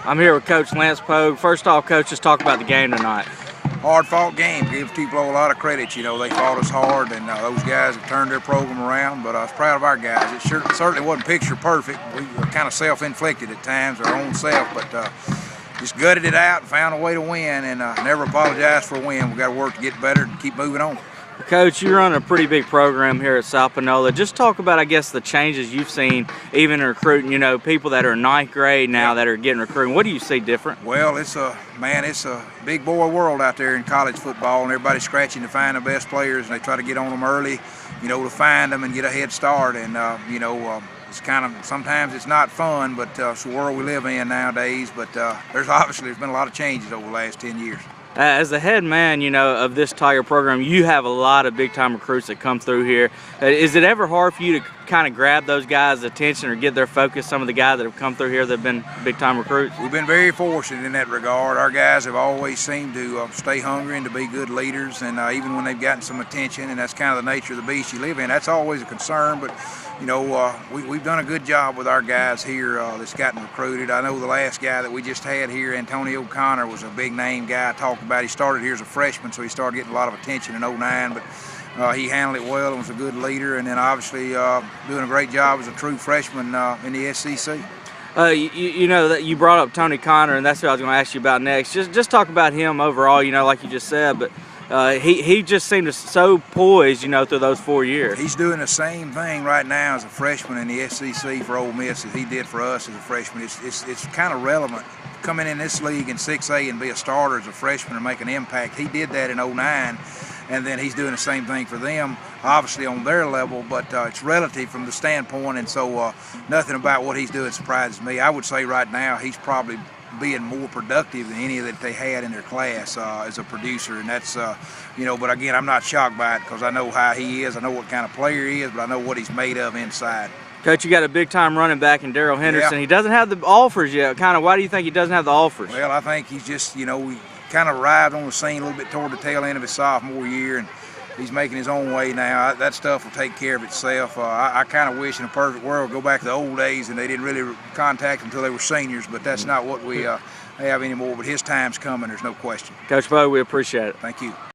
I'm here with Coach Lance Pogue. First off, Coach, just talk about the game tonight. Hard-fought game. Give Tupelo a lot of credit. You know, they fought us hard, and those guys have turned their program around. But I was proud of our guys. It certainly wasn't picture perfect. We were kind of self-inflicted at times, our own self, but just gutted it out and found a way to win, and never apologized for a win. We got to work to get better and keep moving on. Coach, you run a pretty big program here at South Panola. Just talk about, I guess, the changes you've seen, even in recruiting. You know, people that are in ninth grade now that are getting recruited. What do you see different? Well, it's a big boy world out there in college football, and everybody's scratching to find the best players, and they try to get on them early, you know, to find them and get a head start. And it's kind of, sometimes it's not fun, but it's the world we live in nowadays. But there's been a lot of changes over the last 10 years. As the head man, you know, of this Tiger program, you have a lot of big-time recruits that come through here. Is it ever hard for you to kind of grab those guys' attention or get their focus, some of the guys that have come through here that have been big-time recruits? We've been very fortunate in that regard. Our guys have always seemed to stay hungry and to be good leaders, and even when they've gotten some attention, and that's kind of the nature of the beast you live in, that's always a concern. But, you know, we've done a good job with our guys here that's gotten recruited. I know the last guy that we just had here, Antonio O'Connor, was a big-name guy I talked about. He started here as a freshman, so he started getting a lot of attention in '09, but he handled it well and was a good leader, and then obviously doing a great job as a true freshman in the SEC. You know that you brought up Tony Connor, and that's what I was going to ask you about next. Just talk about him overall, you know, like you just said, but he just seemed so poised, you know, through those 4 years. He's doing the same thing right now as a freshman in the SEC for Ole Miss as he did for us as a freshman. It's kind of relevant. Coming in this league in 6A and be a starter as a freshman and make an impact. He did that in '09, and then he's doing the same thing for them, obviously on their level, but it's relative from the standpoint, and so nothing about what he's doing surprises me. I would say right now he's probably being more productive than any that they had in their class as a producer, and that's, you know, but again, I'm not shocked by it because I know how he is, I know what kind of player he is, but I know what he's made of inside. Coach, you got a big-time running back in Darrell Henderson. Yeah. He doesn't have the offers yet. Kind of, why do you think he doesn't have the offers? Well, I think he's just, you know, he kind of arrived on the scene a little bit toward the tail end of his sophomore year, and he's making his own way now. That stuff will take care of itself. I kind of wish in a perfect world go back to the old days and they didn't really contact him until they were seniors, but that's not what we have anymore. But his time's coming, there's no question. Coach Pogue, we appreciate it. Thank you.